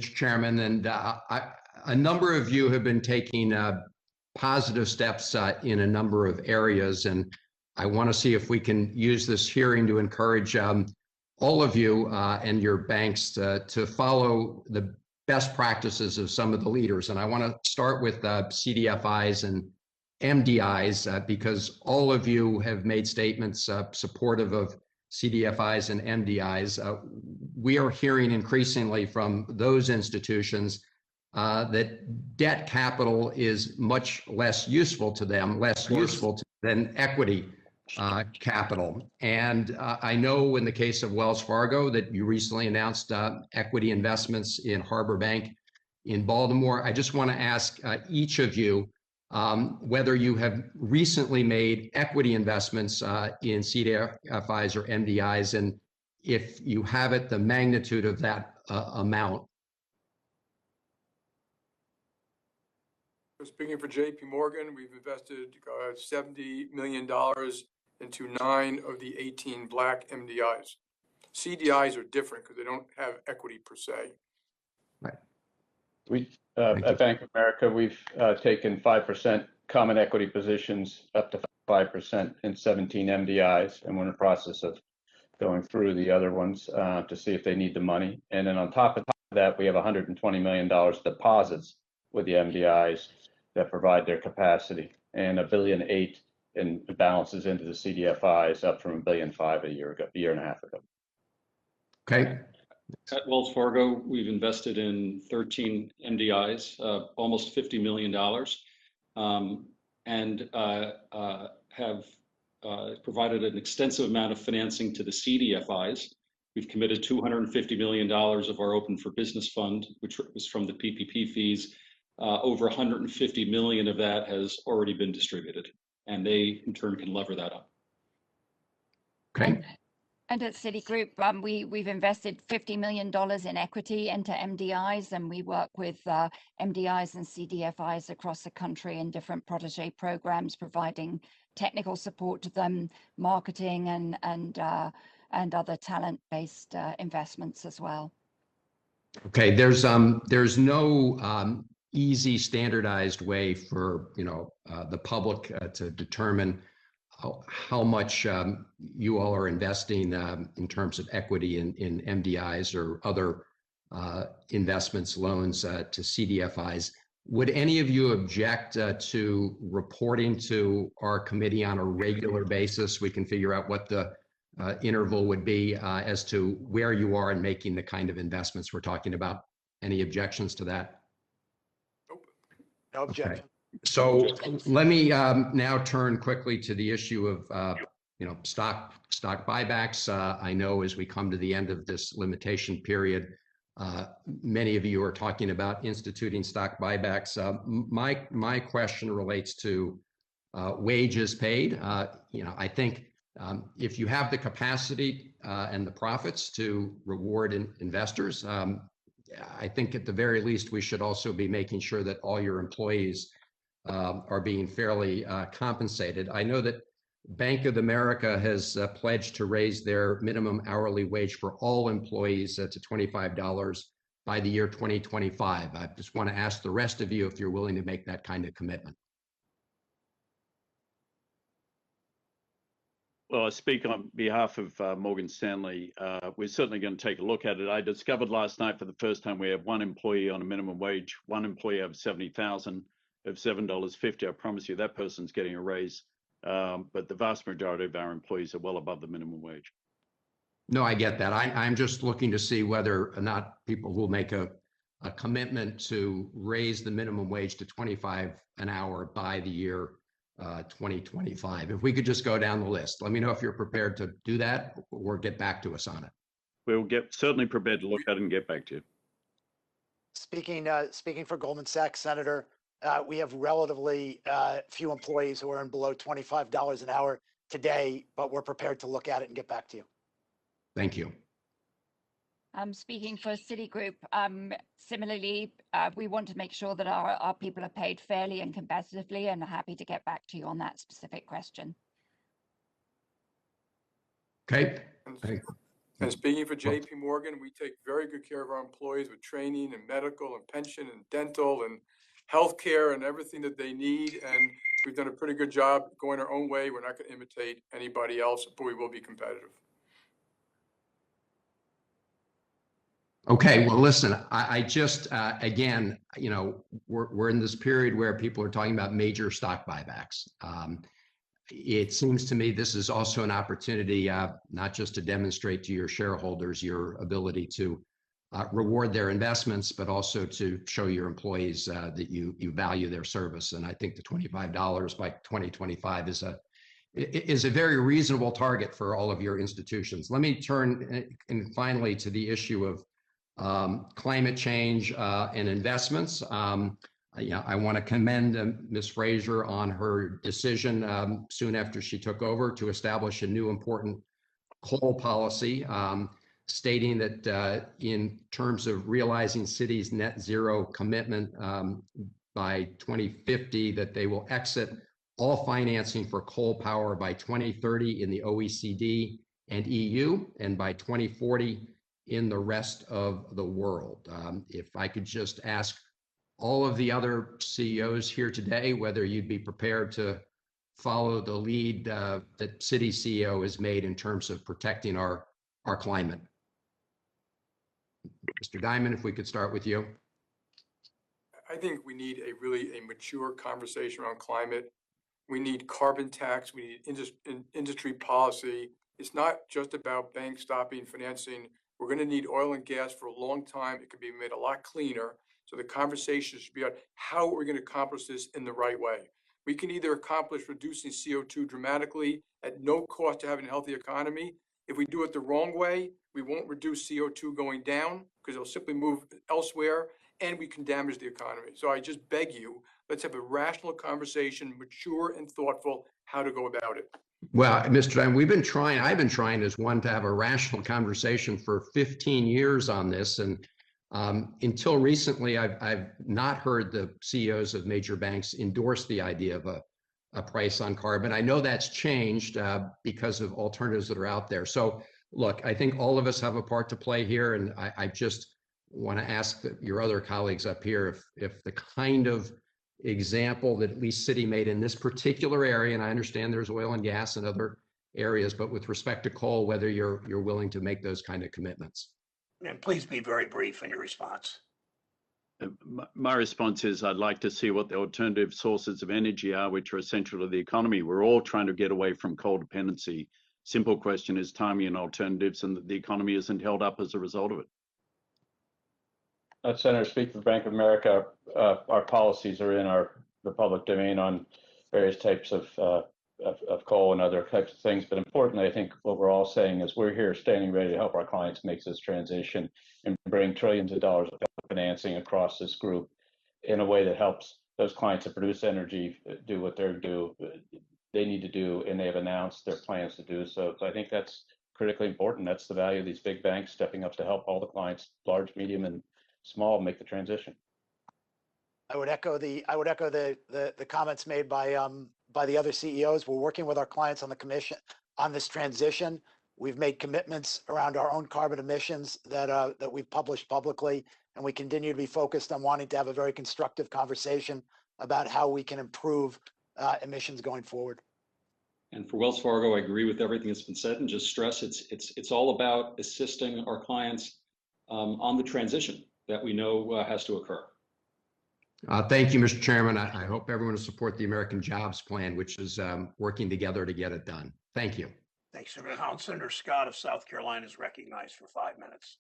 Mr. Chairman, and a number of you have been taking positive steps in a number of areas, and I want to see if we can use this hearing to encourage all of you and your banks to follow the best practices of some of the leaders. And I want to start with CDFIs and MDIs because all of you have made statements supportive of CDFIs and MDIs. We are hearing increasingly from those institutions that debt capital is much less useful to them, than equity capital. And I know in the case of Wells Fargo that you recently announced equity investments in Harbor Bank in Baltimore. I just want to ask each of you whether you have recently made equity investments in CDFIs or MDIs, and if you have it, the magnitude of that amount. Speaking for JP Morgan, we've invested $70 million into 9 of the 18 black MDIs. CDIs are different because they don't have equity per se. Right. We at Bank of America, we've taken 5% common equity positions up to 5% in 17 MDIs, and we're in the process of going through the other ones to see if they need the money. And then on top of that, we have $120 million deposits with the MDIs that provide their capacity, and $1.8 billion in balances into the CDFIs, up from $1.5 billion a year and a half ago. Okay. At Wells Fargo, we've invested in 13 MDIs, almost $50 million, and have provided an extensive amount of financing to the CDFIs. We've committed $250 million of our Open for Business Fund, which was from the PPP fees. Over 150 million of that has already been distributed, and they in turn can lever that up. Okay. And at Citigroup, we've invested $50 million in equity into MDIs, and we work with MDIs and CDFIs across the country in different protege programs, providing technical support to them, marketing and other talent-based investments as well. Okay, there's no easy standardized way for the public to determine how much you all are investing in terms of equity in MDIs or other investments, loans to CDFIs. Would any of you object to reporting to our committee on a regular basis? We can figure out what the interval would be as to where you are in making the kind of investments we're talking about. Any objections to that? Nope. No objection. Okay. So let me now turn quickly to the issue of stock buybacks. I know as we come to the end of this limitation period, many of you are talking about instituting stock buybacks. My question relates to wages paid. I think if you have the capacity and the profits to reward investors, I think at the very least we should also be making sure that all your employees are being fairly compensated. I know that Bank of America has pledged to raise their minimum hourly wage for all employees to $25 by the year 2025. I just want to ask the rest of you if you're willing to make that kind of commitment. Well, I speak on behalf of Morgan Stanley. We're certainly going to take a look at it. I discovered last night for the first time we have one employee on a minimum wage, one employee of 70,000 of $7.50. I promise you that person's getting a raise. But the vast majority of our employees are well above the minimum wage. No, I get that. I'm just looking to see whether or not people will make a commitment to raise the minimum wage to $25 an hour by the year 2025. If we could just go down the list, let me know if you're prepared to do that or get back to us on it. We'll get certainly prepared to look at it and get back to you. Speaking for Goldman Sachs, Senator, we have relatively few employees who are in below $25 an hour today, but we're prepared to look at it and get back to you. Thank you. Speaking for Citigroup, similarly, we want to make sure that our people are paid fairly and competitively, and are happy to get back to you on that specific question. Okay. And speaking for JP Morgan, we take very good care of our employees with training and medical and pension and dental and healthcare and everything that they need. And we've done a pretty good job going our own way. We're not going to imitate anybody else, but we will be competitive. Okay, well, listen, I just, again, you know, we're in this period where people are talking about major stock buybacks. It seems to me this is also an opportunity, not just to demonstrate to your shareholders your ability to reward their investments, but also to show your employees that you value their service. And I think the $25 by 2025 is a very reasonable target for all of your institutions. Let me turn and finally to the issue of climate change and investments. I want to commend Ms. Fraser on her decision soon after she took over to establish a new important coal policy, stating that in terms of realizing cities' net zero commitment by 2050, that they will exit all financing for coal power by 2030 in the OECD and EU, and by 2040 in the rest of the world. If I could just ask all of the other CEOs here today whether you'd be prepared to follow the lead that Citi CEO has made in terms of protecting our climate. Mr. Diamond, if we could start with you. I think we need a mature conversation around climate. We need carbon tax. We need industry policy. It's not just about banks stopping financing. We're going to need oil and gas for a long time. It could be made a lot cleaner. So the conversation should be on how we're going to accomplish this in the right way. We can either accomplish reducing CO2 dramatically at no cost to having a healthy economy. If we do it the wrong way, we won't reduce CO2 going down because it'll simply move elsewhere, and we can damage the economy. So I just beg you, let's have a rational conversation, mature and thoughtful, how to go about it. Well, Mr. Diamond, I've been trying as one to have a rational conversation for 15 years on this. And until recently, I've not heard the CEOs of major banks endorse the idea of a price on carbon. I know that's changed because of alternatives that are out there. So look, I think all of us have a part to play here. And I just want to ask your other colleagues up here if the kind of example that at least Citi made in this particular area, and I understand there's oil and gas and other areas, but with respect to coal, whether you're willing to make those kind of commitments. And please be very brief in your response. My response is I'd like to see what the alternative sources of energy are, which are essential to the economy. We're all trying to get away from coal dependency. Simple question is timing and alternatives, and the economy isn't held up as a result of it. Senator, speak for Bank of America. Our policies are in the public domain on various types of coal and other types of things. But importantly, I think what we're all saying is we're here standing ready to help our clients make this transition and bring trillions of dollars of financing across this group in a way that helps those clients that produce energy do what they need to do, and they have announced their plans to do so. So I think that's critically important. That's the value of these big banks stepping up to help all the clients, large, medium, and small, make the transition. I would echo the comments made by the other CEOs. We're working with our clients on the commission on this transition. We've made commitments around our own carbon emissions that we've published publicly, and we continue to be focused on wanting to have a very constructive conversation about how we can improve emissions going forward. And for Wells Fargo, I agree with everything that's been said, and just stress it's all about assisting our clients on the transition that we know has to occur. Thank you, Mr. Chairman. I hope everyone will support the American Jobs Plan, which is working together to get it done. Thank you. Thanks, Senator Holland. Senator Scott of South Carolina is recognized for 5 minutes.